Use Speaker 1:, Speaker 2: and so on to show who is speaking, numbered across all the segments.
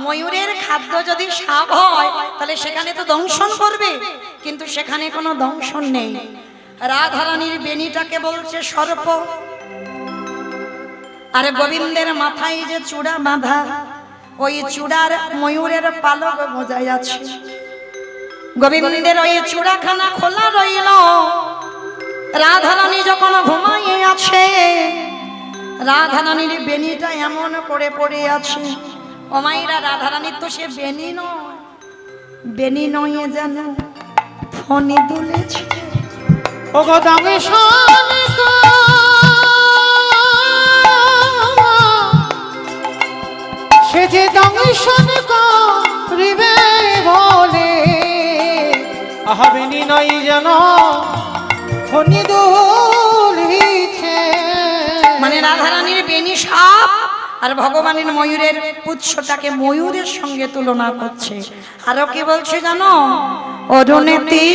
Speaker 1: ময়ূরের খাদ্য যদি সাপ হয় তাহলে সেখানে তো দংশন করবে, কিন্তু সেখানে কোনো দংশন নেই। রাধারানীর বেনিটাকে বলছে সর্প, আর গোবিন্দের মাথায় যে চূড়া বাঁধা, ওই চূড়ার ময়ূরের পালক বোঝাই আছে। গোবিন্দের ওই চূড়াখানা খোলা রইল। রাধারানী যখন ঘুমাইয়ে আছে, রাধারানীর বেনিটা এমন করে পড়ে আছে। ও মাইরা, রাধারানীর তো সে বেনি নয়, বেনি নয় যেন ফণি দুলেছে।
Speaker 2: ও গো দামে সে যে দংশন করিবে বলে, আহাবেনি নাই যেন ফণি দুলিছে।
Speaker 1: মানে রাধারানীর বেনি সাপ আর ভগবানের ময়ূরের পুচ্ছটাকে ময়ূরের সঙ্গে তুলনা করছে। আরো কি বলছে জানো? অরুণেতি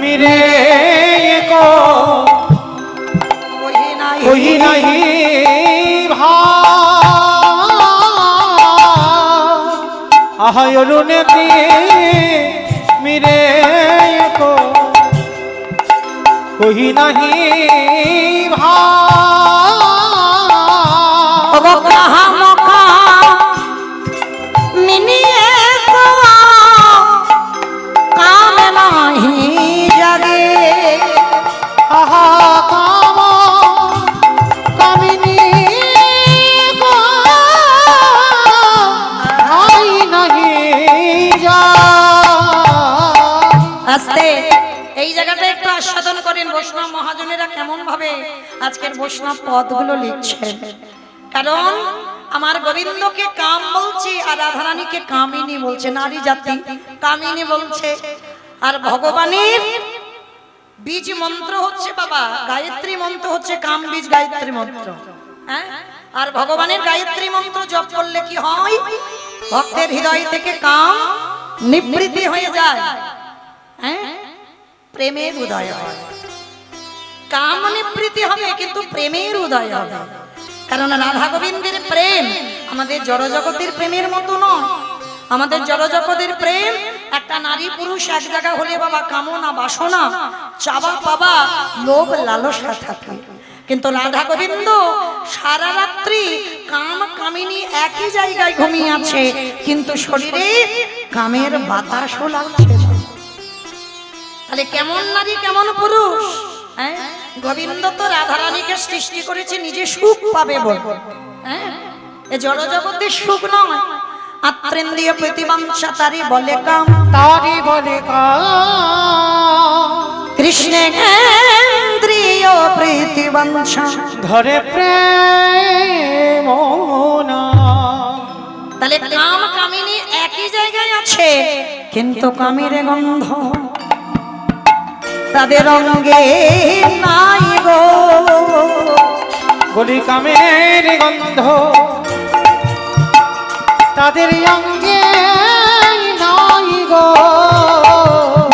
Speaker 2: মিরে কো কহি নাহি ভা, আহায় অরুণেতি মিরে কো কহি নাহি ভা।
Speaker 1: এই জায়গাটা একটু আস্বাদন করেন বৈষ্ণব মহাজনেরা কেমন ভাবে আজকের বৈষ্ণব পদগুলো লিখছেন। কারণ আমার গোবিন্দকে কাম বলছে আর রাধারানীকে কামিনী বলছে, নারী জাতি কামিনী বলছে। আর ভগবানের বীজ মন্ত্র হচ্ছে বাবা গায়ত্রী মন্ত্র, হচ্ছে কাম বীজ গায়ত্রী মন্ত্র। হ্যাঁ, আর ভগবানের গায়ত্রী মন্ত্র জপ করলে কি হয়? ভক্তের হৃদয় থেকে কাম নিবৃত্তি হয়ে যায়। হ্যাঁ, প্রেমের উদয় হয়। কাম নিবৃত্তি হবে কিন্তু প্রেমের উদয় হবে। কারণ রাধা গোবিন্দের প্রেম আমাদের জড়জগতের প্রেমের মতো নয়। আমাদের জড়জগতের প্রেম একটা নারী পুরুষ এক জায়গা হলে বাবা কামনা বাসনা চাওয়া পাওয়া লোভ লালসা থাকে। কিন্তু রাধা গোবিন্দ সারা রাত্রি কাম কামিনী একই জায়গায় ঘুমিয়ে আছে, কিন্তু শরীরে কামের বাতাসও লাগছে। তাহলে কেমন নারী কেমন পুরুষ? হ্যাঁ, গোবিন্দ তো রাধারানীকে সৃষ্টি করেছে নিজে সুখ পাবে বলে। হ্যাঁ, এ জড়জগতের সুখ নয়, আত্রেন্দ্রিয় প্রতিবাঞ্ছা তারি বলে কাম,
Speaker 2: তারি বলে কাম।
Speaker 1: কৃষ্ণেন্দ্রিয় প্রতিবাঞ্ছা
Speaker 2: ধরে প্রেম না।
Speaker 1: তাহলে কাম কামিনী একই জায়গায় আছে, কিন্তু কামের গন্ধ তাদের অঙ্গে নাই গো।
Speaker 2: বলি কামের গন্ধ তাদের অঙ্গে নাই গো।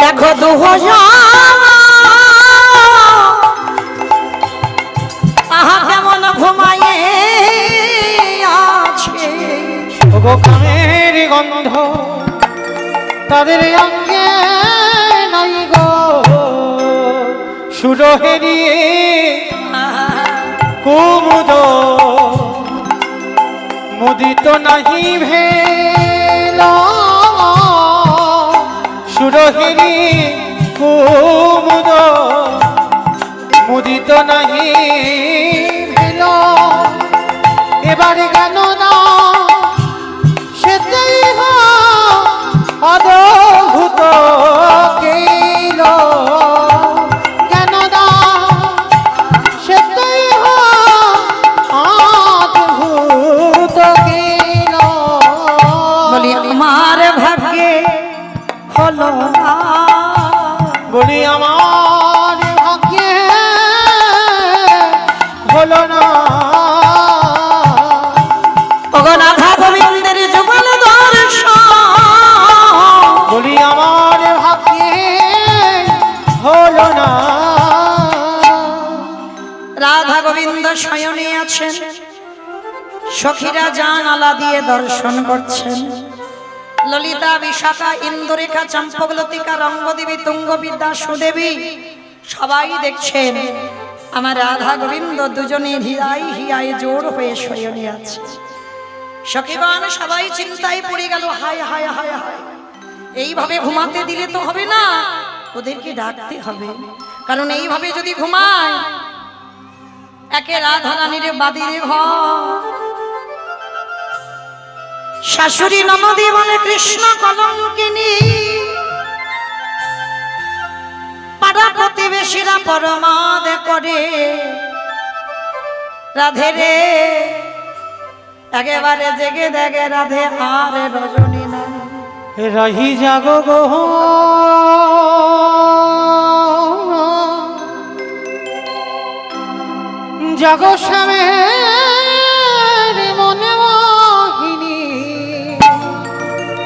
Speaker 1: দেখো আহা কেমন ঘুমায়ে আছে।
Speaker 2: ওগো কামের গন্ধ তাদের অঙ্গে নাই গো। সুরহেরি কুমুদ মুদিত নাহি ভেল। সুরহেরি কুমুদ মুদিত নাহি ভেল। এবারে গেল না সেটাই অদ্ভুত কেল। কেন না সেটাই অদ্ভুত কেল।
Speaker 1: বলি আমার ভাগ্যে হলো না,
Speaker 2: বলি আমার ভাগ্যে হলো না।
Speaker 1: রাধা গোবিন্দের যুগল দর্শন,
Speaker 2: বলি আমার ভাগ্যে হলো না।
Speaker 1: রাধা গোবিন্দ শয়নে আছেন, সখীরা জানালা দিয়ে দর্শন করছেন। ললিতা, বিশাখা, ইন্দুরেখা, চম্পকলতিকা, রঙ্গদেবী, তুঙ্গবিদ্যা, সুদেবী সবাই দেখছেন আমার রাধা গোবিন্দ দুজনে হিয়ায় হিয়ায় জোর হয়ে শয়নে আছে। সখীগণ সবাই চিন্তায় পড়ে গেল, হায় হায় হায় হায়, এইভাবে ঘুমাতে দিলে তো হবে না, ওদেরকে ডাকতে হবে। কারণ এইভাবে যদি ঘুমায়, একে রাধা রানীর বাদির ঘর, শাশুড়ি ননদী বলে কৃষ্ণ কলঙ্কিনী, পাড়া প্রতিবেশীরা পরমাদ করে, রাধে রে একেবারে জেগে দেখে রাধে আর রজনী না।
Speaker 2: রহি জাগো গো জাগো শ্যামের মনে মোহিনী,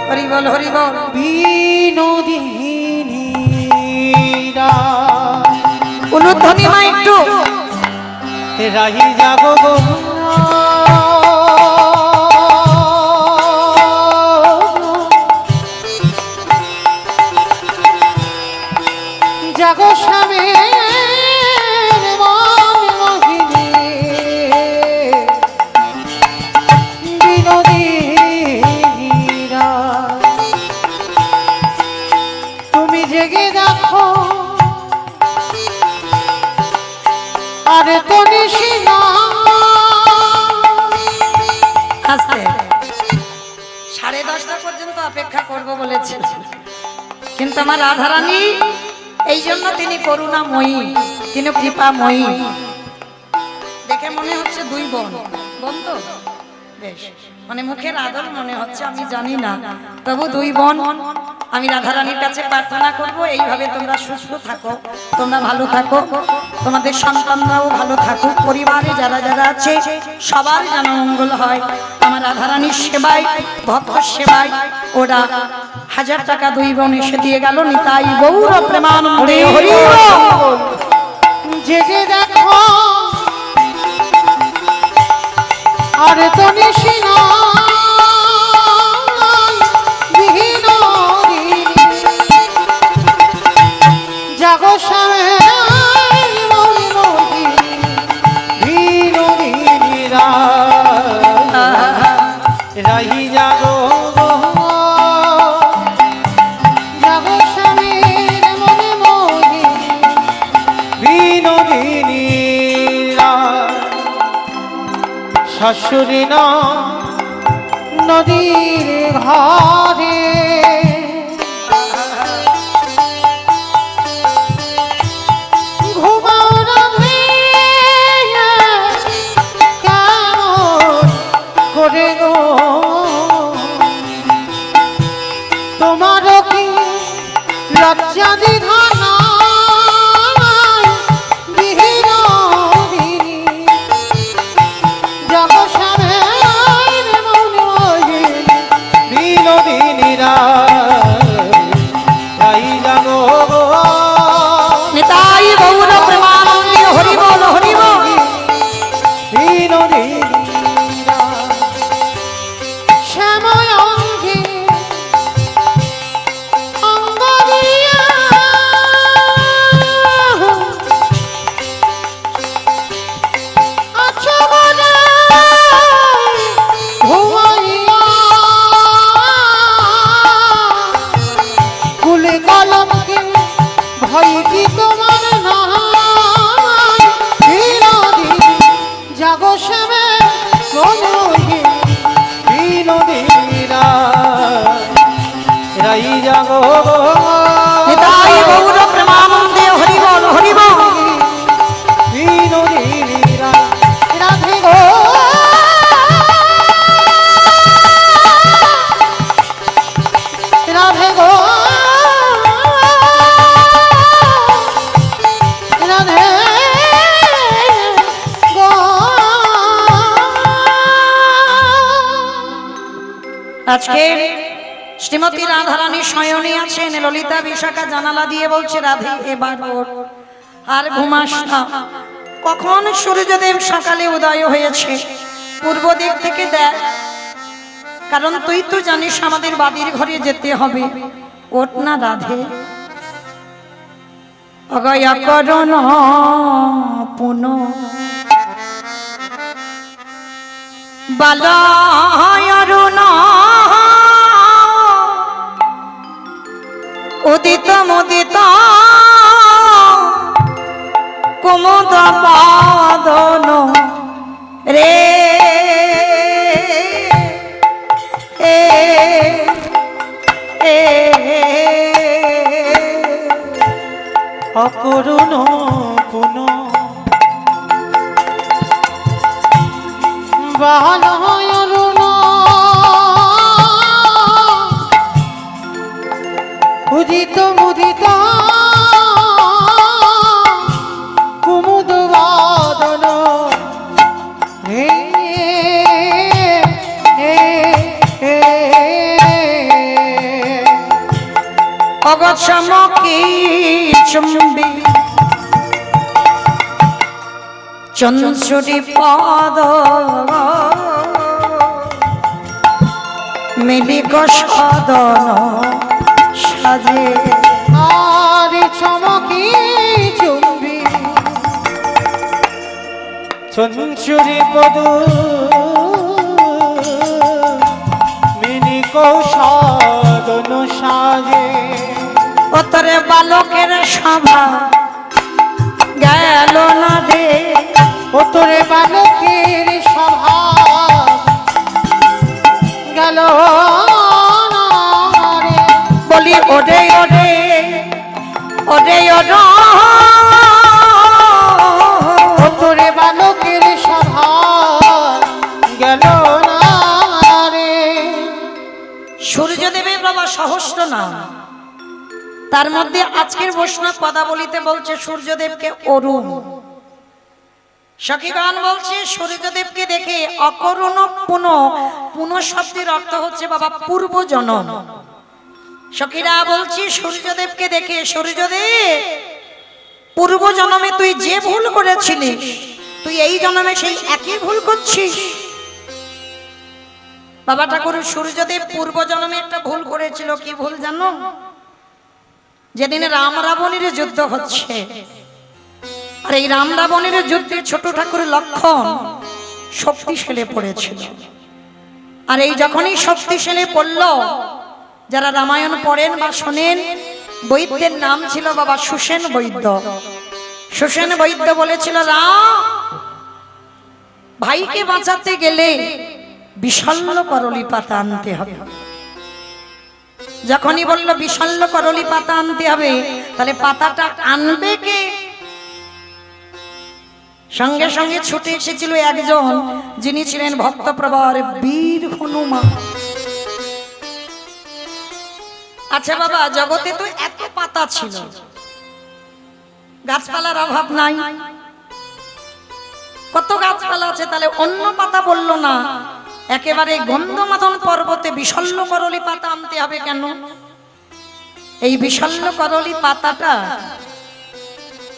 Speaker 1: হরি বল হরি বল।
Speaker 2: বিনোদিনী
Speaker 1: উলুধ্বনি মা একটু।
Speaker 2: রহি জাগো গো জাগো শ্যামের মনে মোহিনী, বিনোদিনীরা তুমি জেগে দেখো আরে তো নিশিনা।
Speaker 1: আস্তে 10:30 পর্যন্ত অপেক্ষা করব বলেছে, কিন্তু আমার রাধারানী এই জন্য তিনি করুণাময়ী, তিনি কৃপাময়ী। দেখে মনে হচ্ছে দুই বোন, বোন তো বেশ, মানে মুখের আদর মনে হচ্ছে, আমি জানি না, তবু দুই বোন। আমি রাধারানীর কাছে প্রার্থনা করব, এইভাবে তোমরা সুস্থ থাকো, তোমরা ভালো থাকো, তোমাদের সন্তানরাও ভালো থাকুক, পরিবারে যারা যারা আছে সবার যেন মঙ্গল হয়। আমার রাধারানীর সেবায়, ভক্ত সেবায় ওরা 1000 টাকা দুই বোন এসে দিয়ে গেল। নিতাই গৌর প্রেমানন্দে হরি বল।
Speaker 2: জেগে দেখো আরে তো নিশিনা, জাগো শ্যামের মনে মোহিনী, বিনোদিনীরা রাহি জাগো গো, জাগো শ্যামের মনে মোহিনী, বিনোদিনীরা শাশুড়ি না নদীর ঘরে করে গো, তোমার কি লজ্জা দিধান বিনোদিনী, জগৎ শ্যামের মনে মোহিনী, বিনোদিনীরা তাই জানো গো।
Speaker 1: নিতাই গৌর প্রেমানন্দে হরি বল হরি বল।
Speaker 2: বিনোদিনী শ্যাময় অঙ্গে অঙ্গ দিয়া আছো বলে ঘুমাইয়া, কুলে কলমকে ভয় কি তোমার নাই, বিনোদিনী জাগো শ্যামে মনে, বিনোদিনীরা রাই জাগো গো।
Speaker 1: নিতাই গৌর প্রেমানন্দে হরি বল হরি বল।
Speaker 2: বিনোদিনীরা রাধে গো, রাধে গো, রাধে গো।
Speaker 1: আজকে শ্রীমতী রাধারানী শয়নে আছেন, ললিতা বিশাখা জানালা দিয়ে বলছে, রাধে এবার ওঠ, আর ঘুমাস না। কখন সূর্যদেব সকালে উদয় হয়েছে, পূর্ব দিক থেকে দেখ, কারণ তুই তো জানিস আমাদের বাড়ির ঘরে যেতে হবে। ওঠ না রাধে, অগয়া করুণ পুন বালয়রুণ উদিত মুদিত কুমুদ বাদন রে
Speaker 2: অকরুণ পুন বালয়রুণ উদিত মুদিত কুমুদ বাদন হে
Speaker 1: অগসমকি চুম্বি চঞ্চুরি পদ মিলিক সদন সাজে
Speaker 2: আর চমকি চুম্বি চঞ্চুরি পদ মিনি কৌশদন সাজে
Speaker 1: ওতরে বালকের সভা গেল না দে,
Speaker 2: ওতরে বালকের সভা গেল না রে।
Speaker 1: বলি ওরে ওরে ওরে ওরে
Speaker 2: ওতরে বালকের সভা গেল না রে।
Speaker 1: সূর্যদেবের বাবা সহস্র নাম, তার মধ্যে আজকের বৈষ্ণব পদাবলিতে বলছে সূর্যদেবকে অরুণ। সখীগণ বলছে সূর্যদেবকে দেখে অকরুণ পুন, পুন শব্দের অর্থ হচ্ছে বাবা পূর্ব জন্ম। সখীরা বলছি সূর্যদেবকে দেখে, সূর্যদেব পূর্ব জন্মে তুই যে ভুল করেছিলিস তুই এই জন্মে সেই একই ভুল করছিস। বাবা ঠাকুর সূর্যদেব পূর্ব জন্মে একটা ভুল করেছিল। কি ভুল জানো? যেদিন রাম রাবণের যুদ্ধ হচ্ছে, আর এই রাম রাবণের যুদ্ধে ছোট ঠাকুর লক্ষণ শক্তিশালী পড়েছিল। আর এই যখনই শক্তিশালী পড়ল, যারা রামায়ণ পড়েন বা শোনেন, বৈদ্যের নাম ছিল বাবা সুসেন বৈদ্য। সুসেন বৈদ্য বলেছিল রাম ভাইকে বাঁচাতে গেলে বিশল্য করলি পাতা আনতে হবে। যখনই বলল বিশল্য করলি পাতা আনতে হবে, তাহলে পাতাটা আনবে কে? সঙ্গে সঙ্গে ছুটে এসেছিল একজন, যিনি ছিলেন ভক্তপ্রবর বীর হনুমান। আচ্ছা বাবা, জগতে তো এত পাতা ছিল, গাছপালার অভাব নাই, কত গাছপালা আছে, তাহলে অন্য পাতা বললো না, একেবারে গন্ধমাদন পর্বতে বিশল্য করলি পাতা আনতে হবে কেন? এই বিশল্য করলি পাতাটা,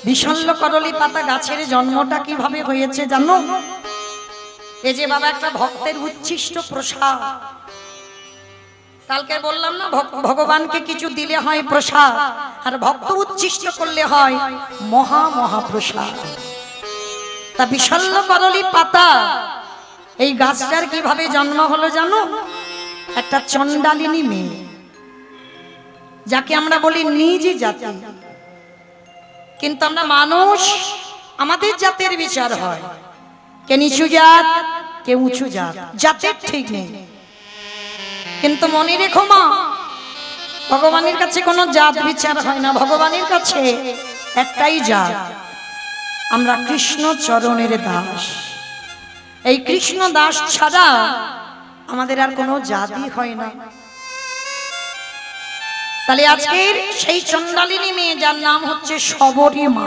Speaker 1: বিশল্য করলি পাতা গাছের জন্মটা কিভাবে হয়েছে জানো? এই যে বাবা একটা ভক্তের উচ্ছিষ্ট প্রসাদ, কালকে বললাম না ভগবানকে কিছু দিলে হয় প্রসাদ, আর ভক্ত উচ্ছিষ্ট করলে হয় মহা মহাপ্রসাদ। তা বিশল্য করলি পাতা এই গাছটার কিভাবে জন্ম হলো জানো? একটা চণ্ডালিনী মেয়ে, যাকে আমরা বলি নিজ জাতি, কিন্তু আমরা মানুষ, আমাদের জাতের বিচার হয়, কে নিচু জাত কে উঁচু জাত, জাতের ঠিক নেই। কিন্তু মনে রেখো মা, ভগবানের কাছে কোনো জাত বিচার হয় না, ভগবানের কাছে একটাই জাত, আমরা কৃষ্ণ চরণের দাস। এই কৃষ্ণ দাস ছাড়া আমাদের আর কোনো জাতি হয় না। তাহলে আজকের সেই চণ্ডালিনী মেয়ে, যার নাম হচ্ছে শবরী মা,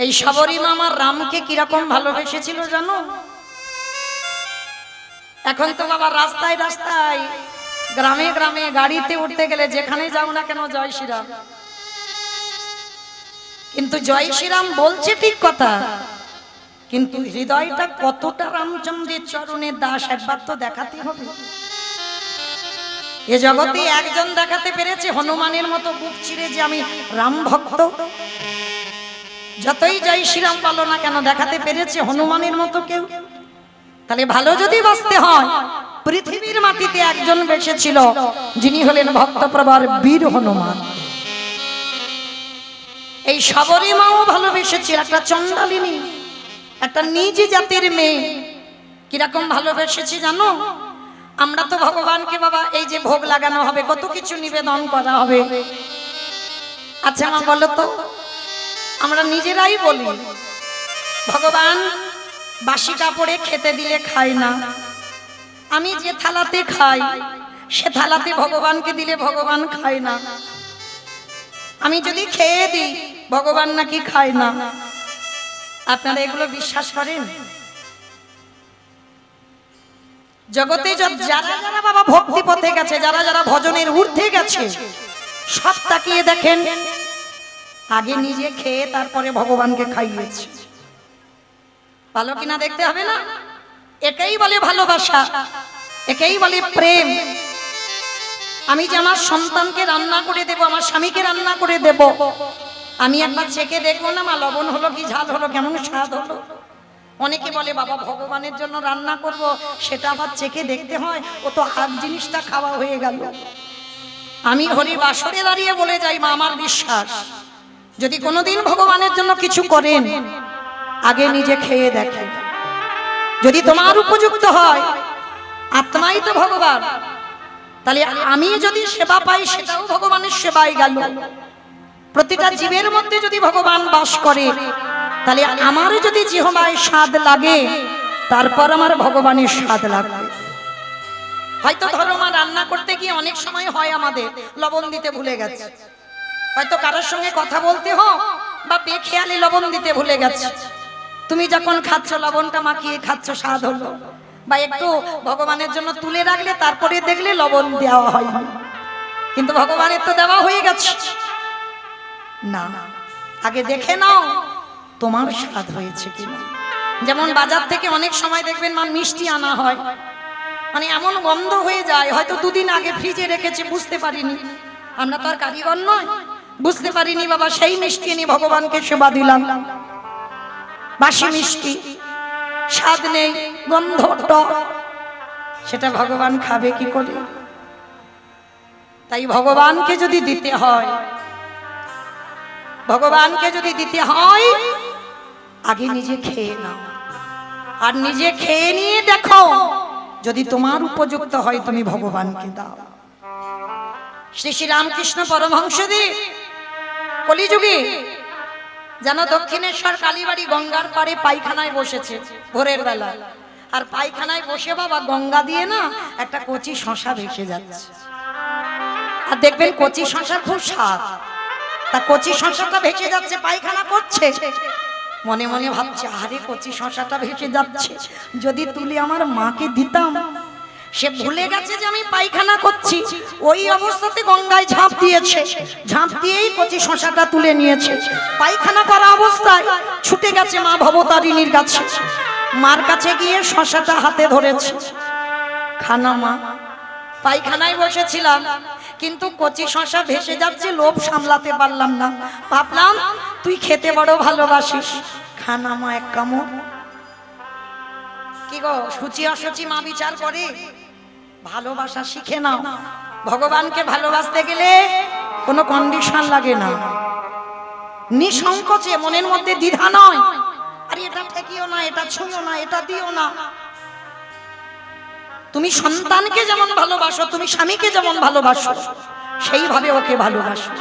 Speaker 1: এই শবরী মা আমার রামকে কিরকম ভালোবেসেছিল জানো? এখন তো বাবা রাস্তায় রাস্তায়, গ্রামে গ্রামে গাড়িতে উঠতে গেলে যেখানে যাও না কেন জয় শ্রীরাম, কিন্তু জয় শ্রীরাম বলছে ঠিক কথা, কিন্তু হৃদয়টা কতটা রামচন্দ্রের চরণের দাস একবার তো দেখাতে হবে। এ জগতে একজন দেখাতে পেরেছে হনুমানের মতো বুক চিরে যে আমি রাম ভক্ত। যতই জয় শ্রীরাম বলো না কেন, দেখাতে পেরেছে হনুমানের মতো কেউ? তাহলে ভালো যদি বাঁচতে হয়, পৃথিবীর মাটিতে একজন বেঁচেছিল, যিনি হলেন ভক্তপ্রবর বীর হনুমান। এই সবরী মাও ভালোবেসেছিল, একটা চণ্ডালিনী, একটা নিজ জাতির মেয়ে। কিরকম ভালোবেসেছি জানো? আমরা তো ভগবানকে বাবা এই যে ভোগ লাগানো হবে, কত কিছু নিবেদন করা হবে। আচ্ছা মা বলো তো, আমরা নিজেরাই বলি ভগবান বাসি কাপড়ে খেতে দিলে খাই না, আমি যে থালাতে খাই সে থালাতে ভগবানকে দিলে ভগবান খায় না, আমি যদি খেয়ে দিই ভগবান নাকি খায় না। আপনারা এগুলো বিশ্বাস করেন? জগতে যারা যারা বাবা ভক্তি পথে গেছে, যারা যারা ভজনের ঊর্ধ্বে গেছে, সব তাকিয়ে দেখেন আগে নিজে খেয়ে তারপরে ভগবানকে খাইয়েছে। ভালো কিনা দেখতে হবে না? একেই বলে ভালোবাসা, একেই বলে প্রেম। আমি যে আমার সন্তানকে রান্না করে দেব, আমার স্বামীকে রান্না করে দেব, আমি একবার চেখে দেখবো না মা লবণ হলো কি ঝাল হলো, কেমন স্বাদ হলো। অনেকে বলে বাবা ভগবানের জন্য রান্না করব, সেটা আবার চেখে দেখতে হয়, ও তো হাত জিনিসটা খাওয়া হয়ে গেল। আমি হরি বাসরে দাঁড়িয়ে বলে যাই মা, আমার বিশ্বাস যদি কোনোদিন ভগবানের জন্য কিছু করেন, আগে নিজে খেয়ে দেখেন। যদি তোমার উপযুক্ত হয়, আত্মাই তো ভগবান, তাহলে আমি যদি সেবা পাই সেটাও ভগবানের সেবাই গেল। প্রতিটা জীবের মধ্যে যদি ভগবান বাস করে, তাহলে আমার যদি জিহ্বায় স্বাদ লাগে, তারপর আমার ভগবানের স্বাদ লাগবে। হয়তো ধরো মা রান্না করতে গিয়ে অনেক সময় হয় আমাদের লবণ দিতে ভুলে গেছে, হয়তো কারোর সঙ্গে কথা বলতে হোক বা বেখেয়ালি লবণ দিতে ভুলে গেছে। তুমি যখন খাচ্ছ লবণটা মাখিয়ে খাচ্ছ, স্বাদ হলো, বা একটু ভগবানের জন্য তুলে রাখলে তারপরে দেখলে লবণ দেওয়া হয়, কিন্তু ভগবানের তো দেওয়া হয়ে গেছে না। আগে দেখে নাও তোমার স্বাদ হয়েছে কিনা। যেমন বাজার থেকে অনেক সময় দেখবেন মা মিষ্টি আনা হয়, মানে এমন গন্ধ হয়ে যায়, হয়তো দুদিন আগে ফ্রিজে রেখেছে, বুঝতে পারিনি, আমরা তো আর কারিগর নয়, বুঝতে পারিনি বাবা, সেই মিষ্টি এনে ভগবানকে সেবা দিলাম, বাসি মিষ্টি, স্বাদ নেই, গন্ধ টক, সেটা ভগবান খাবে কি করে? তাই ভগবানকে যদি দিতে হয়, ভগবানকে যদি দিতে হয়, আগে নিজে খেয়ে নাও, আর নিজে খেয়ে নিয়ে দেখো যদি তোমার উপযুক্ত হয় তুমি ভগবানকে দাও। শ্রী শ্রী রামকৃষ্ণ পরমহংসদেব কলিযুগে যেন দক্ষিণেশ্বর কালীবাড়ি গঙ্গার পাড়ে পায়খানায় বসেছে ভোরের বেলা, আর পায়খানায় বসে বাবা গঙ্গা দিয়ে না একটা কচি শশা ভেসে যাচ্ছে, আর দেখবেন কচি শশার খুব স্বাদ। তা কচি শশাটা ভেসে যাচ্ছে, পায়খানা করছে, মনে মনে ভাবছে আরে কচি শশাটা ভেসে যাচ্ছে, যদি তুলে আমার মাকে দিতাম। সে ভুলে গেছে যে আমি পায়খানা করছি, ওই অবস্থাতে গঙ্গায় ঝাঁপ দিয়েছে, ঝাঁপ দিয়েই কচি শশাটা তুলে নিয়েছে। পায়খানা করা অবস্থায় ছুটে গেছে মা ভবতারিণীর কাছে, মার কাছে গিয়ে শশাটা হাতে ধরেছে, খানা মা, পায়খানায় বসেছিলাম কিন্তু কচি শশা ভেসে যাচ্ছে, লোভ সামলাতে পারলাম না, ভাবলাম তুই খেতে বড় ভালোবাসিস, খানা মা এক কামড়। কি গো, সূচি অসুচি মা বিচার করে? ভালোবাসা শিখে নাও। ভগবানকে ভালোবাসতে গেলে কোনো কন্ডিশন লাগে না, নিঃসংকোচে, মনের মধ্যে দ্বিধা নয়, আরে এটা ঠেকিও না, এটা ছুঁয়ো না, এটা দিও না। তুমি সন্তানকে যেমন ভালোবাসো, তুমি স্বামীকে যেমন ভালোবাসো, সেইভাবে ওকে ভালোবাসো,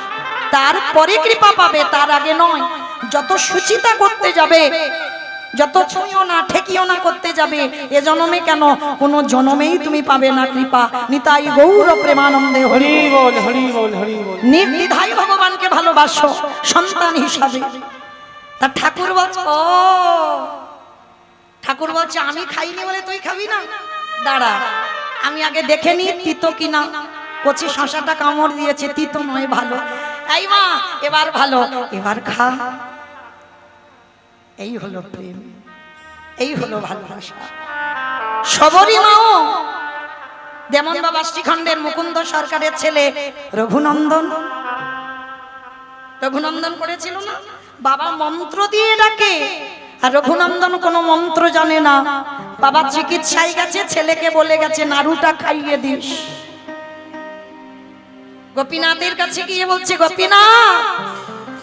Speaker 1: তারপরে কৃপা পাবে, তার আগে নয়। যত সুচিতা করতে যাবে, যত ছুঁয়ো না ঠেকিও না করতে যাবে, এ জন্মে কেন কোন জন্মেই তুমি পাবে না কৃপা। নিতাই গৌর প্রেমানন্দে হরি বল, হরি বল, হরি বল। নির্দ্বিধায় ভগবানকে ভালোবাসো সন্তান হিসাবে। তা ঠাকুর বলছে, ও ঠাকুর বলছে আমি খাইনি বলে তুই খাবি না, দাঁড়া আমি আগে দেখে নি তিতো কিনা। কচি শশাটা কামড় দিয়েছে, তিতো নয়, ভালো। এই মা এবার ভালো, এবার খা। এই হলো প্রেম। এই হলো ভালোবাসা। সবরই মাও যেমন বাবা শ্রীখণ্ডের মুকুন্দ সরকারের ছেলে রঘুনন্দন, রঘুনন্দন করেছিল না, বাবা মন্ত্র দিয়ে ডাকে, আর রঘুনন্দন কোনো মন্ত্র জানে না। বাবা চিকিৎসায় গেছে, ছেলেকে বলে গেছে নাড়ুটা খাইয়ে দিস। গোপীনাথের কাছে গিয়ে বলছে, গোপীনাথ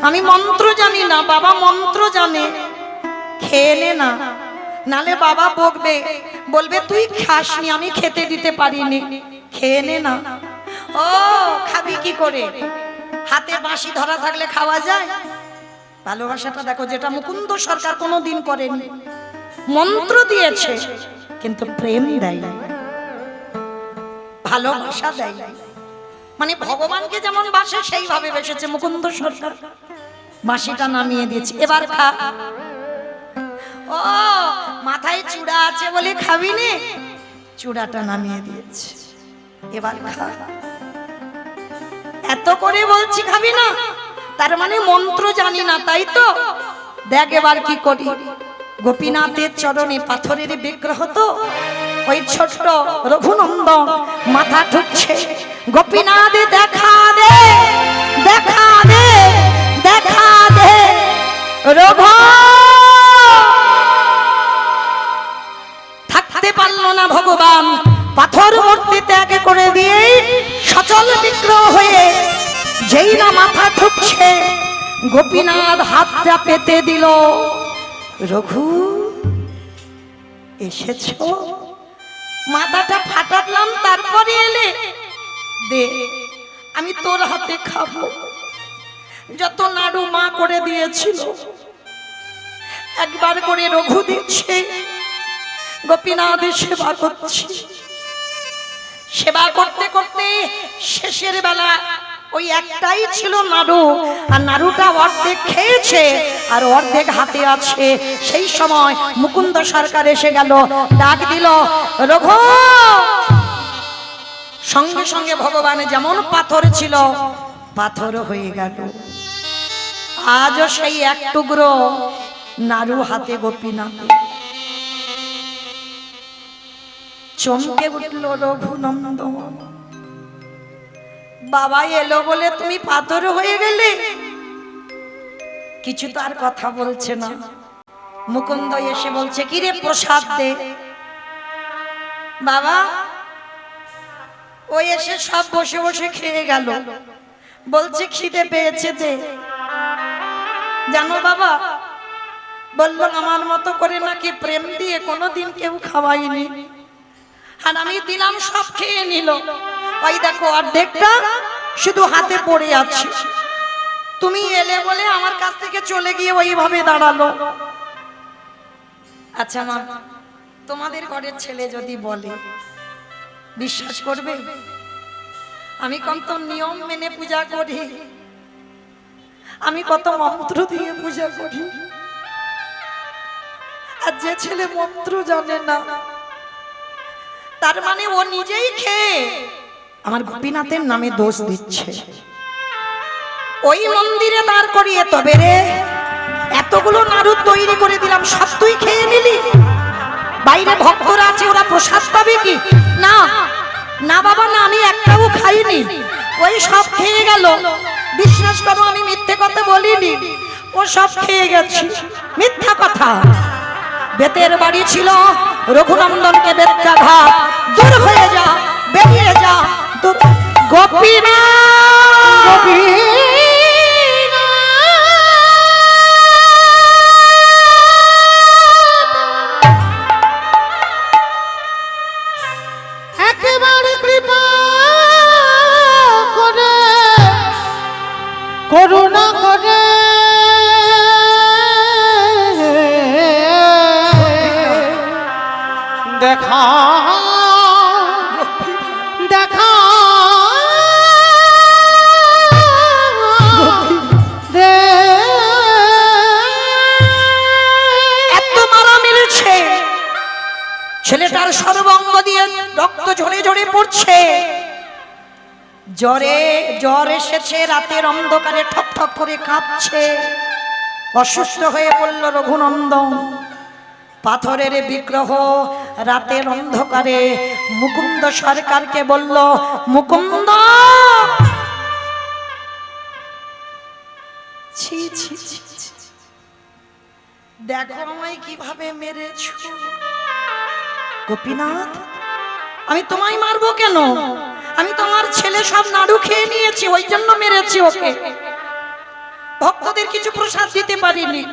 Speaker 1: আমি মন্ত্র জানি না, বাবা মন্ত্র জানে, খেয়ে নে না, নালে বাবা বকবে, বলবে তুই খাসনি, আমি খেতে দিতে পারিনি, খেয়ে নে না। ও খাবি কি করে, হাতে বাঁশি ধরা থাকলে খাওয়া যায়? ভালোবাসাটা দেখো, যেটা মুকুন্দ সরকার কোনোদিন করেনি। মন্ত্র দিয়েছে কিন্তু প্রেম দেয়, ভালোবাসা দেয়। মানে ভগবানকে যেমন বাসে সেইভাবে বেসেছে মুকুন্দ সরকার। বাঁশিটা নামিয়ে দিয়েছে, এবার খা। ও মাথায় চূড়া আছে বলে খাবি নে, চূড়াটা নামিয়ে দিয়েছে, এবার খা। এত করে বলছি খাবি না, তার মানে মন্ত্র জানি না, তাই তো? দেখ এবার কি করি। গোপীনাথের চরণে পাথরের বিগ্রহ, তো ওই ছোট্ট রঘুনন্দন মাথা ঠুকছে, গোপীনাথ দেখা দে, দেখা দে, দেখা দে রঘু। থাকতে পারল না ভগবান, পাথর মূর্তি ত্যাগ করে দিয়ে সচল বিগ্রহ হয়ে যেই না মাথা ঠুকছে, গোপীনাথ হাতটা পেতে দিল, রঘু এসেছো? মাথাটা ফাটালাম তারপরে এলে, দে আমি তোর হাতে খাবো। যত নাড়ু মা করে দিয়েছিল একবার করে রঘু দিচ্ছে, গোপীনাথের সেবা করছি। সেবা করতে করতে শেষের বেলা ওই একটাই ছিল নাড়ু, আর নাড়ুটা অর্ধেক খেয়েছে আর অর্ধেক হাতে আছে। সেই সময় মুকুন্দ সরকার এসে গেল, ডাক দিল রঘু। সঙ্গে সঙ্গে ভগবান যেমন পাথর ছিল পাথর হয়ে গেল। আজও সেই এক টুকরো নাড়ু হাতে গোপীনাথ। চমকে উঠল রঘুনন্দন, বাবা এলো বলে তুমি পাথর হয়ে গেলে? কিছু তো আর কথা বলছে না। মুকুন্দ এসে বলছে, কি রে প্রসাদ দে। বাবা ওই এসে সব বসে বসে খেয়ে গেল, বলছে খিদে পেয়েছে দে। জানো বাবা, বললো আমার মতো করে নাকি প্রেম দিয়ে কোনোদিন কেউ খাওয়াইনি, আর আমি দিলাম সব খেয়ে নিল। ওই দেখো অর্ধেকটা শুধু হাতে পড়ে আছে, তুমি এলে বলে আমার কাছ থেকে চলে গিয়ে ওইভাবে দাঁড়ালো। আচ্ছা মা, তোমাদের ঘরের ছেলে যদি বলে বিশ্বাস করবে? আমি কত নিয়ম মেনে পূজা করি, আমি কত মন্ত্র দিয়ে পূজা করি, আর যে ছেলে মন্ত্র জানে না, তার মানে ও নিজেই খেয়ে আমার গোপীনাথের নামে দোষ দিচ্ছে। ওই মন্দিরে দাঁড় করিয়ে তবে রে এতগুলো নাড়ু তৈরি করে দিলাম, সব তুই খেয়ে নিলি? বাইরে ভক্তরা আছে, ওরা প্রসাদ পাবে কি? না না বাবা না, আমি একটাও খাইনি, ওই সব খেয়ে গেল। বিশ্বাস করো আমি মিথ্যে কথা বলিনি, ও সব খেয়ে গেছে। মিথ্যা কথা। বেতের বাড়ি ছিল, রঘুনন্দনকে বেতটা ঘাট, দূর হয়ে যা, বেরিয়ে যা। গোপীনাথ
Speaker 2: একেবারে কৃপা করে, করুণা করে দেখা দেখা দে।
Speaker 1: এত মারা মেরেছে, ছেলেটার সর্বাঙ্গ দিয়ে রক্ত ঝরে ঝরে পড়ছে। জ্বর এসেছে, রাতের অন্ধকারে ঠক ঠক করে কাঁপছে। অসুস্থ হয়ে পড়ল রঘুনন্দন। পাথরের বিগ্রহ রাতের অন্ধকারে মুকুন্দ সরকারকে বলল, মুকুন্দ, ছি ছি ছি ছি, দেখো আমায় কিভাবে মেরেছ। গোপীনাথ, আমি তোমায় মারবো কেন? আমি তোমার ছেলে সব নাড়ু খেয়ে নিয়েছি, ওই জন্য মেরেছি ওকে। ভক্তদের কিছু প্রসাদ দিতে পারিনি।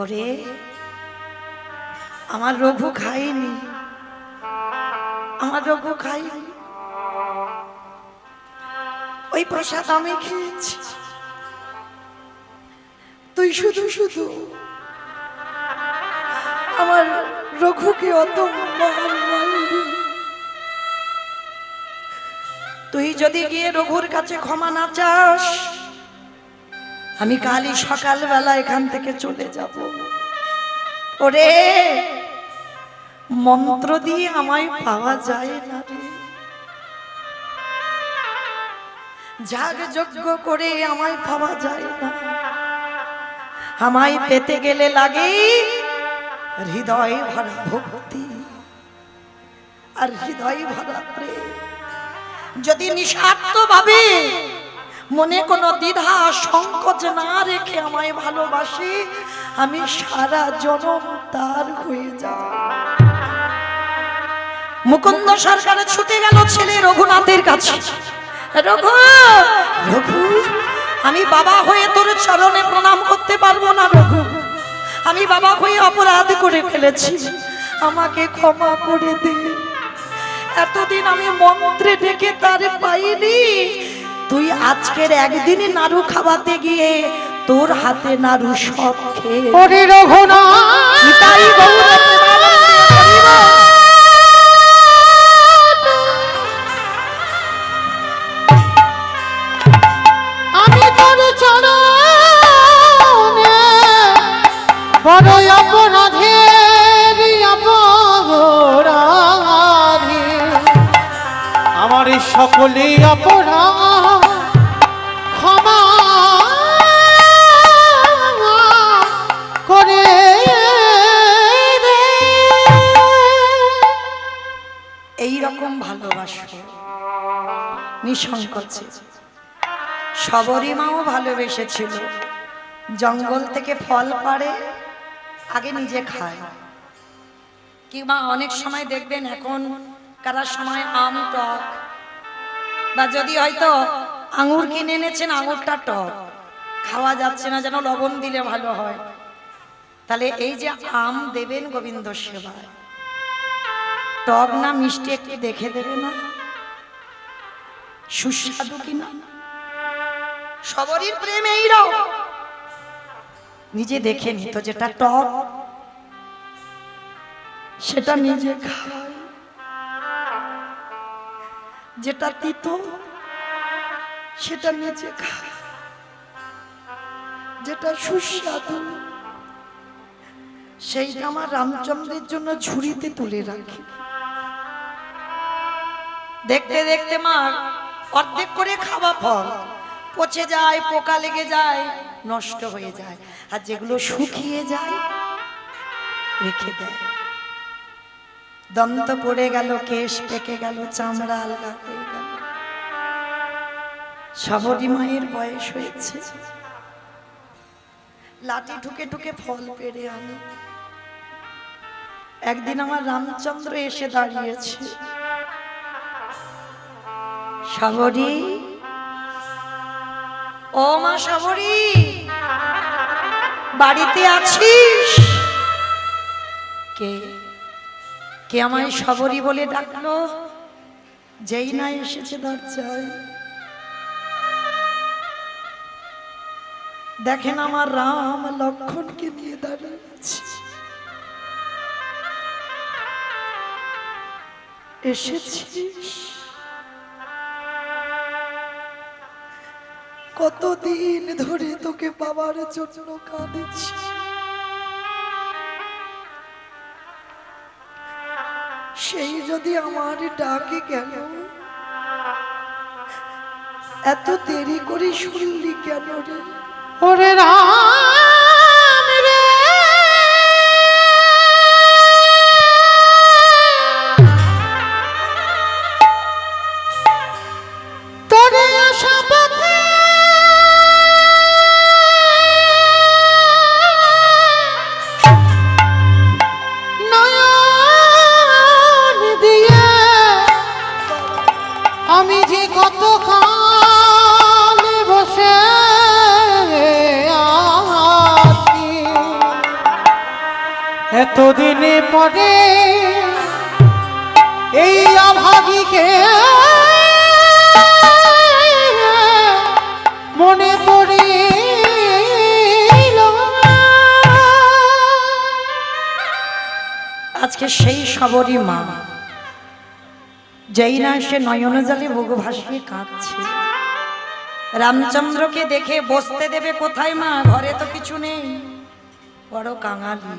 Speaker 1: ওরে, আমার রঘু খাইনি, আমার রঘু খাইনি, ওই প্রসাদ আমি খেয়েছি। তুই শুধু শুধু আমার রঘুকে অত মারলি। তুই যদি গিয়ে রঘুর কাছে ক্ষমা না চাস, আমি কালই সকালবেলা এখান থেকে চলে যাব। ওরে, মন্ত্র দিয়ে আমায় পাওয়া যায় না রে, যাগ যজ্ঞ করে আমায় পাওয়া যায় না। আমায় পেতে গেলে লাগে হৃদয় ভরা ভক্তি আর হৃদয় ভরা প্রেম। যদি নিঃস্বার্থ ভাবে মনে কোনো দ্বিধা সংকোচ না রেখে আমায় ভালোবাসে, আমি সারা জনম তার হয়ে যাব। মুকুন্দ সরকারে ছুটে গেল ছেলে রঘুনাথের কাছে। রঘু, রঘু, আমি বাবা হয়ে তোর চরণে প্রণাম করতে পারবো না রঘু। আমি বাবা হয়ে অপরাধ করে ফেলেছি, আমাকে ক্ষমা করে দে। এতদিন আমি মন্ত্রে ডেকে তার পাইনি, তুই আজকের একদিনই নাড়ু খাওয়াতে গিয়ে তোর হাতে নাড়ু সব খেয়ে।
Speaker 2: ওরে রঘুনাথ,
Speaker 1: তাই
Speaker 2: আমি তোর চরণে বড় অপরাধের অপরাধী, আমার সকলেই অপরাধ ক্ষমা করে দে।
Speaker 1: এইরকম ভালোবাসো নিঃসংকোচে। সবরী মাও ভালোবেসেছিল। জঙ্গল থেকে ফল পাড়ে, আগে নিজে খায়। কিংবা অনেক সময় দেখবেন এখন কারার সময় আম টক, বা যদি হয়তো আঙুর কিনে এনেছেন, আঙুরটা টক, খাওয়া যাচ্ছে না, যেন লবণ দিলে ভালো হয়। তাহলে এই যে আম দেবেন গোবিন্দ সেবায়, টক না মিষ্টি একটু দেখে দেবে না, সুস্বাদু কিনা। সবরীর প্রেম এইরাও নিজে দেখে নিত, যেটা টক সেটা নিজে খায়, যেটা তিতো সেটা নিজে খায়, যেটা সুস্বাদু সেইটা আমার রামচন্দ্রের জন্য ঝুড়িতে তুলে রাখি। দেখতে দেখতে মা অর্ধেক করে খাওয়া ফল পচে যায়, পোকা লেগে যায়, নষ্ট হয়ে যায়, আর যেগুলো শুকিয়ে যায় রেখে দেয়। দন্ত পড়ে গেল, কেশ পেকে গেল, চামড়া আলগা হয়ে গেল। সবরী মায়ের বয়স হয়েছে, লাঠি ঠুকে ঠুকে ফল পেড়ে আনে। একদিন আমার রামচন্দ্র এসে দাঁড়িয়েছে। সবরী, ও মা সবরী, বাড়িতে আছিস? কে কে আমায় সবরী বলে ডাকলো? যেই না এসেছে দরজায়, দেখেন আমার রাম লক্ষণকে নিয়ে দাঁড়িয়ে আছে। এসেছিস? কতদিন ধরে তোকে পাওয়ার জন্য কাঁদেছি। সেই যদি আমার ডাকে গেল, এত দেরি করে শুনলি কেন রে?
Speaker 2: ওরে রাম রে, এতদিনে পরে এই অভাগীকে মনে পড়িল।
Speaker 1: আজকে সেই সবরই মা, যেই না সে নয়ন জলে বুক ভাসিয়ে কাঁদছে। রামচন্দ্রকে দেখে বসতে দেবে কোথায় মা, ঘরে তো কিছু নেই। বড় কাঙালি,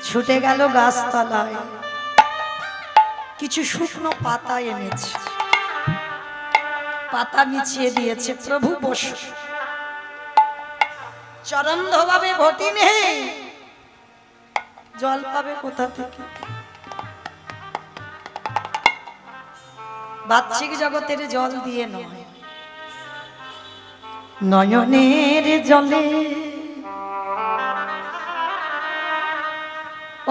Speaker 1: ছুটে গেল গাছতলায়, কিছু শুকনো পাতা এনেছে, পাতা বিছিয়ে দিয়েছে। প্রভু বসু, চরণ ধোবাবে ঘটি নেই, জল পাবে কোথা থেকে? বাহ্যিক জগতের জল দিয়ে নয়, নয়নের জলে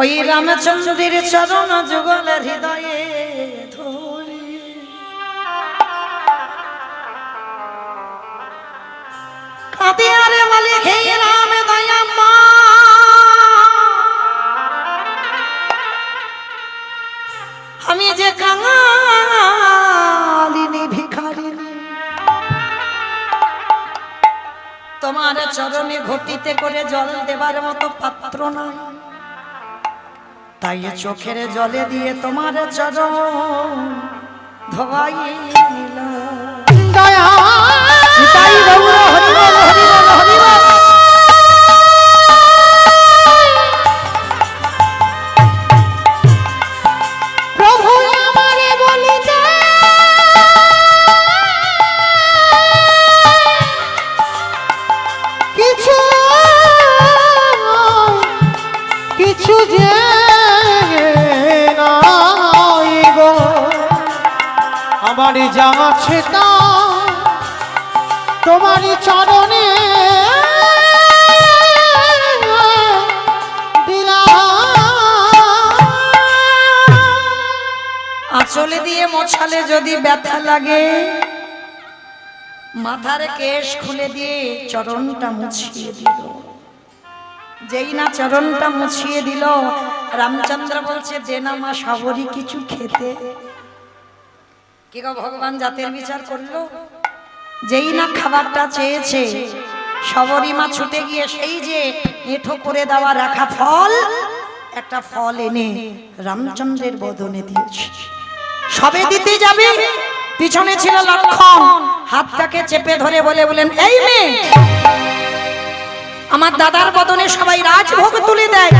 Speaker 1: ওই রামচন্দ্রের চরণ যুগল হৃদয়ে ধরে। কাঁদে আরে বলে হে রাম দয়া মা, আমি যে কাঙালিনী ভিখারিনী, তোমার চরণে ঘটিতে করে জল দেবার মতো পাত্র নয়, তাই চোখের জলে দিয়ে তোমার চরণ ধোয়াই নিলাম।
Speaker 2: দয়া
Speaker 1: তাই গৌর হরি বল হরি বল হরি বল।
Speaker 2: প্রভু আমারে বলি দে, কিছু কিছু যে নাই গো, আমারই যা আছে তা তোমারই চরণে
Speaker 1: আঁচলে দিয়ে মোছালে যদি ব্যথা লাগে, মাথার কেশ খুলে দিয়ে চরণটা মুছিয়ে দিল। যেই না চরণটা মুছিয়ে দিল, রামচন্দ্র বলছে দে না মা সবরই কিছু খেতে। কি গো ভগবান জাতের বিচার করলো? যেই না খাবারটা চেয়েছে, সবরী মা ছুটে গিয়ে সেই যে এঁঠো করে দেওয়া রাখা ফল, একটা ফল এনে রামচন্দ্রের বদনে দিয়েছে। সবে দিতে যাবে, পিছনে ছিল লক্ষণ, হাতটাকে চেপে ধরে বলেন এই মেয়ে, আমার দাদার বদনে সবাই রাজভোগ তুলে দেয়,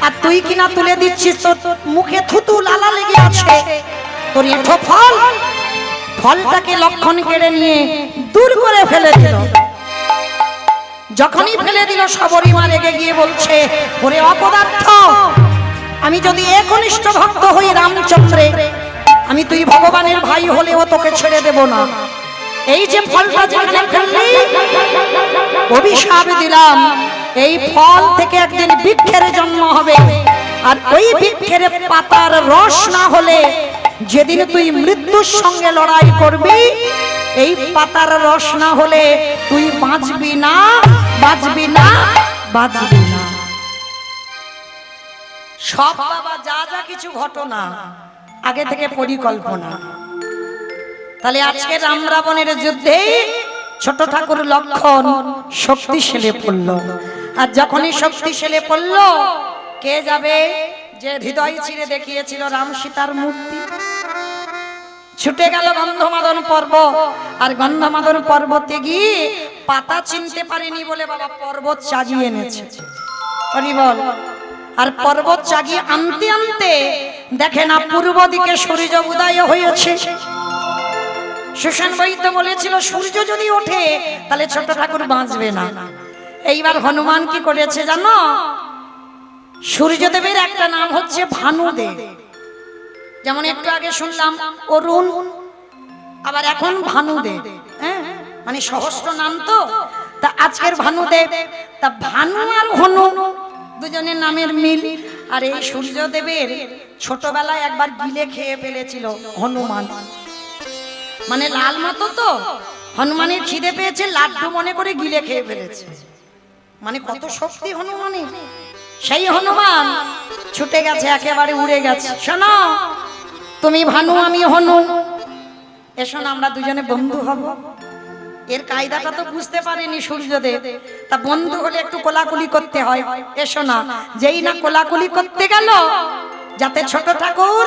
Speaker 1: আর তুই কিনা তুলে দিচ্ছিস, তোর মুখে থুতু লালা লেগে আছে, তোর এঁঠো ফল। ফলটাকে লক্ষণ কেড়ে নিয়ে দূর করে ফেলে দিল। যখনই ফেলে দিল, সবরী মা রেগে গিয়ে বলছে ওরে অপদার্থ, আমি যদি একনিষ্ঠ ভক্ত হই রামচন্দ্রে, আমি তুই ভগবানের ভাই হলেও তোকে ছেড়ে দেব না। এই যে ফলটা যেখানে ফেললি, অভিশাপ দিলাম, এই ফল থেকে একদিন বৃক্ষের জন্ম হবে, আর ওই বৃক্ষের পাতার রস না হলে, যেদিন তুই মৃত্যুর সঙ্গে লড়াই করবি, এই পাতার রস না হলে তুই বাঁচবি না, বাঁচবি না, বাঁচবি না। সব বাবা যা যা কিছু ঘটনা আগে থেকে পরিকল্পনা। তাহলে আজকে রাম রাবণের যুদ্ধে ছোট ঠাকুর লক্ষণ শক্তিশালী পড়ল, আর যখনই শক্তিশালী পড়ল, কে যাবে? যে হৃদয় চিরে দেখিয়েছিল রাম সীতার মূর্তি, ছুটে গেল গন্ধমাদন পর্বত। আর গন্ধমাদন পর্বতে গিয়ে পাতা চিনতে পারেনি বলে বাবা পর্বত চাগিয়ে এনেছে। হরি বল। আর পর্বত চাগিয়ে আনতে আনতে দেখে না পূর্ব দিকে সূর্য উদয় হয়েছে। সুশান বৈদ্য বলেছিল সূর্য যদি ওঠে তাহলে ছোট ঠাকুর বাঁচবে না। এইবার হনুমান কি করেছে জানো? সূর্যদেবের একটা নাম হচ্ছে ভানুদেব। যেমন একটু আগে শুনলাম অরুণ, আবার এখন ভানুদেব, হ্যাঁ, মানে সহস্র নাম তো। তা আজকের ভানুদেব, তা ভানু আর হনু দুজনের নামের মিল। আর এই সূর্যদেবের ছোটবেলায় একবার গিলে খেয়ে ফেলেছিল হনুমান, মানে লাল মতো তো, হনুমানের খিদে পেয়েছে, লাড্ডু মনে করে গিলে খেয়ে ফেলেছে। মানে কত শক্তি হনুমানের। সেই হনুমান ছুটে গেছে, একেবারে উড়ে গেছে। শোনো, তুমি ভানু আমি হনু, এসো না আমরা দুজনে বন্ধু হব। এর কায়দাটা তো বুঝতে পারেনি সূর্যদেব, তা বন্ধু হলে একটু কোলাকুলি করতে হয়। এসো না, যেই না কোলাকুলি করতে গেল, যাতে ছোট ঠাকুর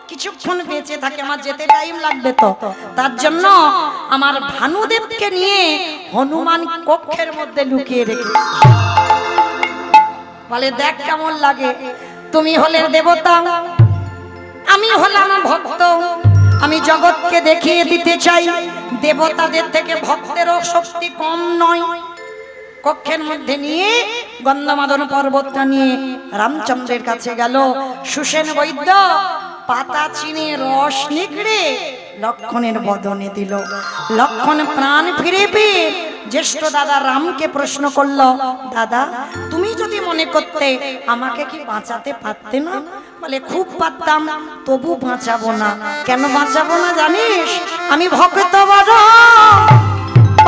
Speaker 1: কিছুক্ষণ বেঁচে থাকে, আমার যেতে টাইম লাগবে, তো তার জন্য আমার ভানুদেবকে নিয়ে হনুমান কক্ষের মধ্যে লুকিয়ে রেখে বলে, দেখ কেমন লাগে, তুমি হলে দেবতা, আমি হলাম ভক্ত, আমি জগৎকে দেখিয়ে দিতে চাই দেবতাদের থেকে ভক্তেরও শক্তি কম নয়। কক্ষের মধ্যে নিয়ে গন্ধমাদন পর্বতটা নিয়ে রামচন্দ্রের কাছে গেল। সুসেন বৈদ্য পাতা চিনে রস নিগড়ে লক্ষণের বদনে দিল। লক্ষণ প্রাণ ফিরে পেয়ে জ্যেষ্ঠ দাদা রামকে প্রশ্ন করলো, দাদা তুমি যদি মনে করতে আমাকে কি বাঁচাতে পারতে না? বলে, খুব পারতাম, তবু বাঁচাবো না। কেন বাঁচাবো না জানিস? আমি ভক্ত বড়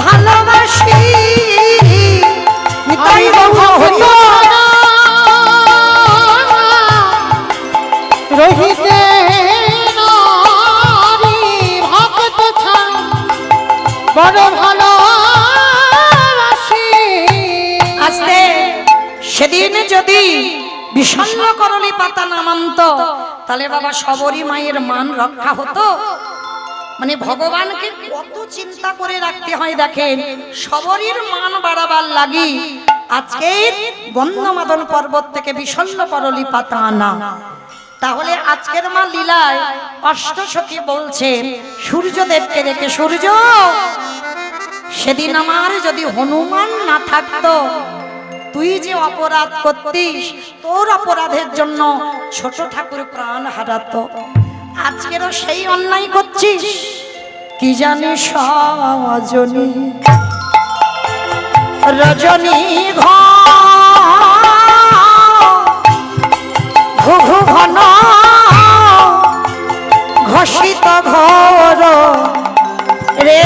Speaker 1: ভালোবাসি, নিতাই গৌর
Speaker 2: রহিতে নারী ভক্ত ছাড় বড় ভালোবাসি।
Speaker 1: আস্তে সেদিন যদি বিষণ্ণ করলি পাতা নামান্ত, তাহলে বাবা সবরী মায়ের মান রক্ষা হতো। মানে ভগবানকে কত চিন্তা করে রাখতে হয় দেখেন, সবরীর মান বাড়াবার লাগি আজকে গন্ধমাদন পর্বত থেকে বিষণ্ণ করলি পাতা আনা। তাহলে আজকের মা লীলায় অষ্টসখী বলছে সূর্যদেবকে রেখে, সূর্য সেদিন আমার যদি হনুমান না থাকতো, তুই যে অপরাধ করতিস, তোর অপরাধের জন্য ছোট ঠাকুর প্রাণ হারাতো। আজকেরও সেই অন্যায় করছিস, কি জানি সজনী রজনী ঘু ঘন ঘোষিত ঘোর রে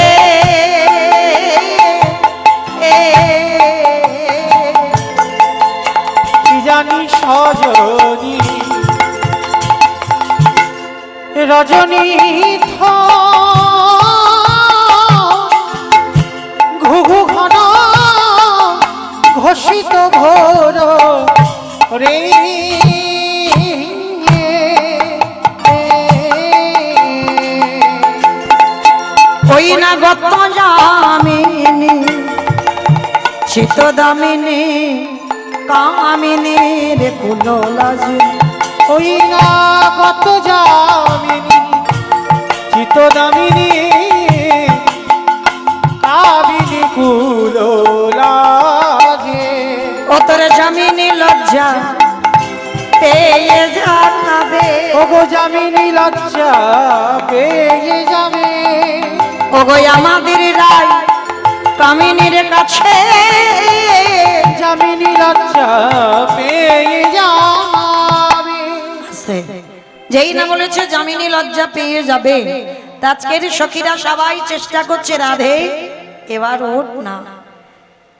Speaker 2: কি জানি সজনী রজনী ঘুঘু ঘন ঘোষিত ঘোর রে।
Speaker 1: ওই না গত যামিনী চিতদামিনী কামিনী রে কুললাজি,
Speaker 2: ওই না কত যামিনী চিতদামিনী কামিনী কুলোলাজে।
Speaker 1: ও তোর জামিনী লজ্জা পেয়ে যাবে,
Speaker 2: ওগো যামিনী লজ্জা পেয়ে যাবে,
Speaker 1: ওগো আমাদের রায় কামিনীর কাছে
Speaker 2: যামিনী লজ্জা পেয়ে যাবে।
Speaker 1: যেই না বলেছে জামিনী লজ্জা পেয়ে যাবে, আজকের সখীরা সবাই চেষ্টা করছে রাধে এবার ওঠ না,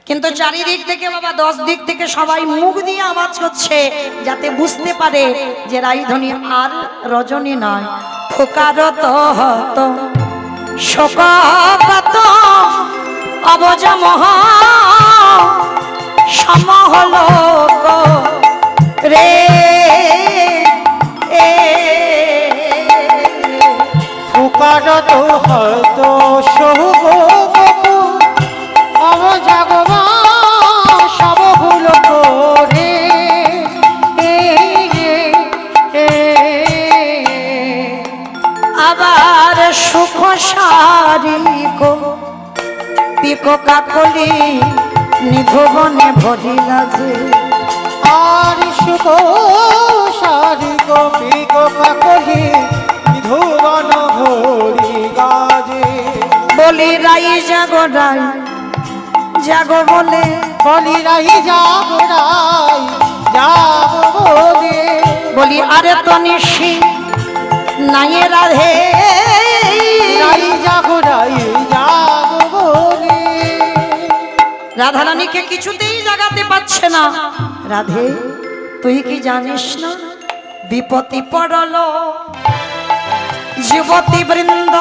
Speaker 1: কিন্তু চারিদিক থেকে বাবা 10 দিক থেকে সবাই মুখ দিয়ে আওয়াজ করছে যাতে বুঝতে পারে যে রাইধনী আর রজনী নয়। ফোকারত হত শোকাপাত অবজ মহা সমহলোক রে
Speaker 2: ফুকারত হত সৌগ অবজাগবা সবগুলো করে।
Speaker 1: আবার সুখ সারি গো পিকো কাকলি নিধবনে ভরিলা যে,
Speaker 2: আর সুখ সারি গো পিকো কাকলি নিধবন ভরি গাজে।
Speaker 1: বলি রাই জাগো রাই জাগো বলে,
Speaker 2: বলি রাই যাবো রাই যাবো বলে,
Speaker 1: বলি আরে তো নিশি নাই রাধে
Speaker 2: রাই যাবো রাই যাবো বলে।
Speaker 1: রাধারানীকে কিছুতেই জাগাতে পারছে না। রাধে তুই কি জানিস না বিপত্তি পড়ল যুবতী বৃন্দ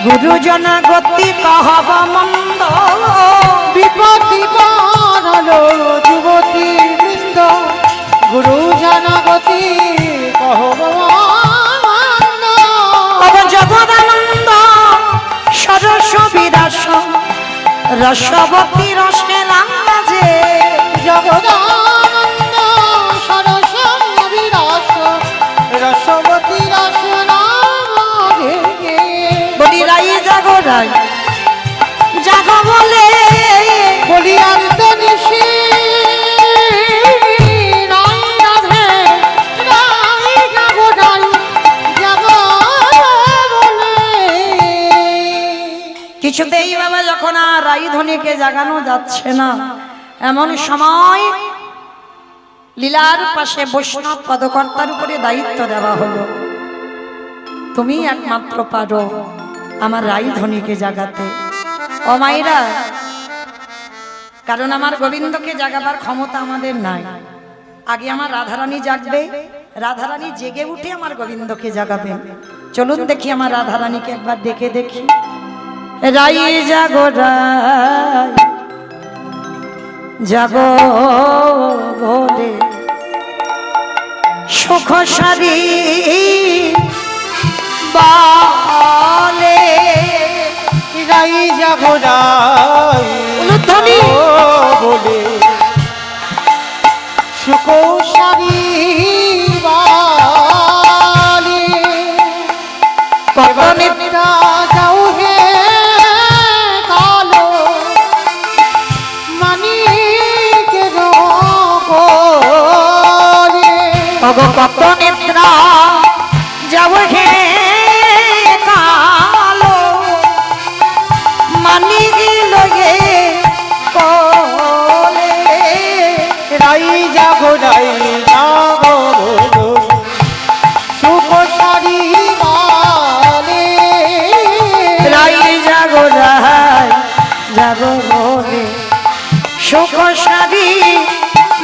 Speaker 1: গুরুজন গতি কহব মন্দ।
Speaker 2: বিপত্তি পড়ল যুবতী বৃন্দ গুরুজন গতি কহব মন্দ।
Speaker 1: জগদানন্দ সরস বিরাস রসবতী রসে লাজে।
Speaker 2: জগদানন্দ সরস বিরাস রসবতী রস নামে।
Speaker 1: বলি রাই জাগো রাই জাগো বলে
Speaker 2: বলি আর তো নিশি রাই রাধে রাই জাগো রাই জাগো বলে।
Speaker 1: কিছুতেই বাবা যখন আর রাইধনীকে জাগানো যাচ্ছে না, এমন সময় লীলার পাশে বৈষ্ণব পদকর্তার উপরে দায়িত্ব দেওয়া হলো, তুমি একমাত্র পারো আমার রাইধনীকে জাগাতে। ও মাইরা, কারণ আমার গোবিন্দকে জাগাবার ক্ষমতা আমাদের নাই। আগে আমার রাধারানী জাগবে, রাধারানী জেগে উঠে আমার গোবিন্দকে জাগাবে। চলুন দেখি আমার রাধারানীকে একবার ডেকে দেখি। রাই জাগো রাই জাগো বলে সুখ সারি বলে।
Speaker 2: রাই জাগো রাই
Speaker 1: উলুধ্বনি।
Speaker 2: বলে সুখ সারি বলে।
Speaker 1: কতনিতা
Speaker 2: যাও হে কালো মানিকের কোলে।
Speaker 1: অগ কত নিদ্রা যাব হে কালো মানি লগে কোলে।
Speaker 2: রাই জাগো রাই জাগো বলো সুখ সারি বলে।
Speaker 1: রাই জাগো রাই জাগো বলে সুখ সারি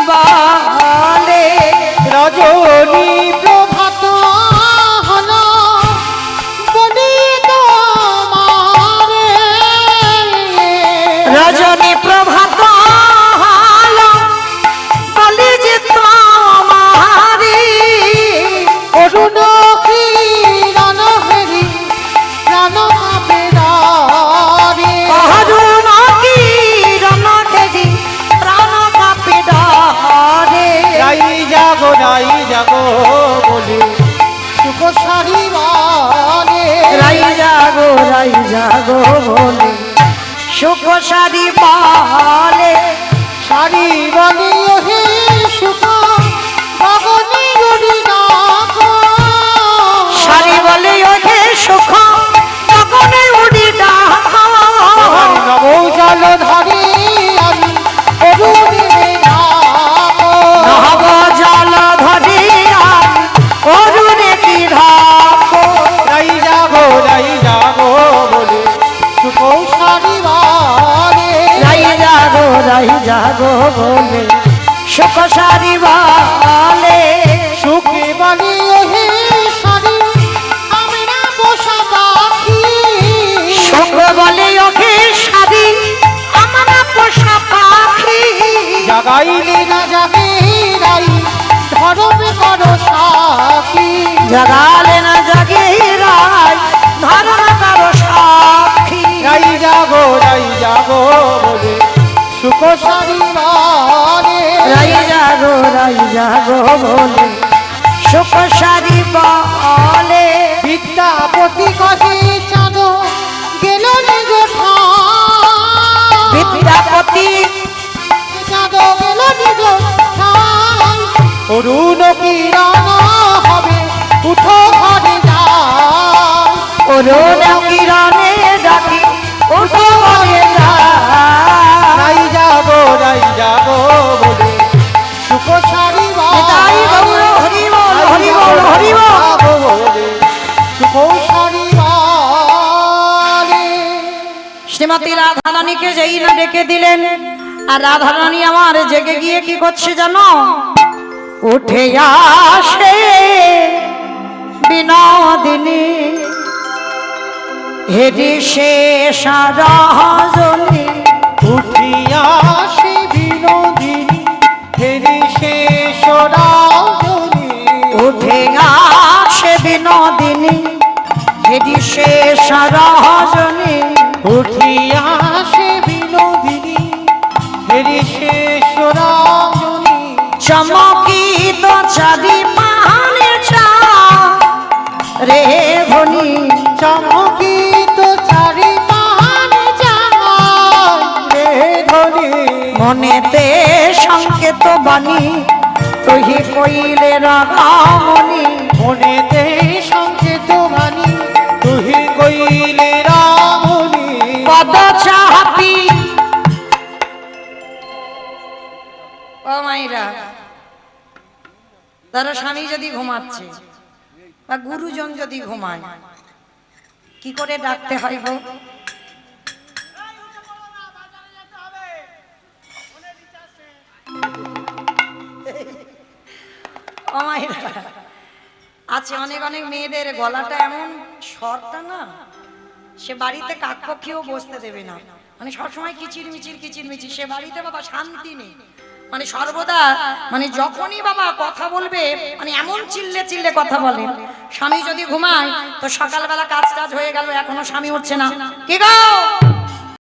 Speaker 1: বলে।
Speaker 2: রজনী প্রভাত হলো বলি তোমারে।
Speaker 1: রজনী প্রভাত হলো বলি যে তোমারি।
Speaker 2: অরুণ কিরণ হেরি প্রাণ কাঁপে রে।
Speaker 1: অরুণ কিরণ হেরি প্রাণ কাঁপে ডরে।
Speaker 2: রাই জাগো বলে সুখ সারি বলে।
Speaker 1: রাই জাগো বলে সুখ সারি বলে।
Speaker 2: সারি বলি হে সুখ ভগনি গরি ডাকো।
Speaker 1: সারি বলে ওঠে সুখ তখনে উড়ি ডাকা।
Speaker 2: নব জল ধরি আমি অরুণে ডাকো।
Speaker 1: নহব জল ধরি আমি অরুণে কি ঢাকো।
Speaker 2: রাই যাবো বলে সুখ সারি বলে।
Speaker 1: রাই জাগো বলে সুখ সারি বলে।
Speaker 2: সুখে বলি হে সারি আমরা বসা পাখি।
Speaker 1: সুখ বলে ওকে সারি আমরা পোষা পাখি।
Speaker 2: জাগাইলে না জাগে রাই ধরবে করো সাথী।
Speaker 1: জাগালে না জাগে রাই ধারণা কারো সাক্ষী।
Speaker 2: রাই যাবো বলে সুখ সারি বলে।
Speaker 1: রাই জাগো বলে সুখ সারি বলে।
Speaker 2: বিদ্যাপতি কহে চাঁদ গেল নিজ ঠাই।
Speaker 1: বিদ্যাপতি
Speaker 2: চাঁদ গেল নিজ ঠাই। অরুণ কিরণ হবে উঠো ঘরে যাই।
Speaker 1: অরুণ কিরণে ডাকি উঠো বলে যায়।
Speaker 2: রাই যাবো বলে সুখ সারি
Speaker 1: নিতাই গৌর হরি বল হরি বল হরি বল।
Speaker 2: যাবো বলে সুখ সারি বলে।
Speaker 1: শ্রীমতী রাধারানীকে যেই না ডেকে দিলেন, আর রাধারানী আমার জেগে গিয়ে কি করছে জানো? উঠে আসে বিনোদিনী হেরি সে সারাজনী
Speaker 2: উঠিয়া সে বিনোদিনী ফেরি শেষ রাজনী
Speaker 1: উঠে আসে বিনোদিনী হেরি সে সারাজনী
Speaker 2: উঠিয়া সে বিনোদিনী ফেরি শেষ রাজনী
Speaker 1: চমকিত চারি পাহাড়ে চা রে ধনী
Speaker 2: চমকিত চারি পাহাড়ে যায় রে ধনী
Speaker 1: মনেতে সংকেত বাণী তহি কইলে রাগামণি
Speaker 2: মনেতে সংকেত বাণী তুহি কইলে রামণি
Speaker 1: পদ চাহাপি ও মাইরা তারা স্বামী যদি ঘুমাচ্ছে বা গুরুজন যদি ঘুমায় কি করে ডাকতে হয় গো? ও মাইরা আছে অনেক অনেক মেয়েদের গলাটা এমন স্বরটা না, সে বাড়িতে কাকপক্ষীও বসতে দেবে না, মানে সবসময় কিচির মিচির, সে বাড়িতে বাবা শান্তি নেই, মানে সর্বদা মানে যখনই বাবা কথা বলবে মানে এমন চিল্লে কথা বলে। স্বামী যদি ঘুমায় তো সকালবেলা কাজ টাজ হয়ে গেল, এখনো স্বামী উঠছে না, কি গো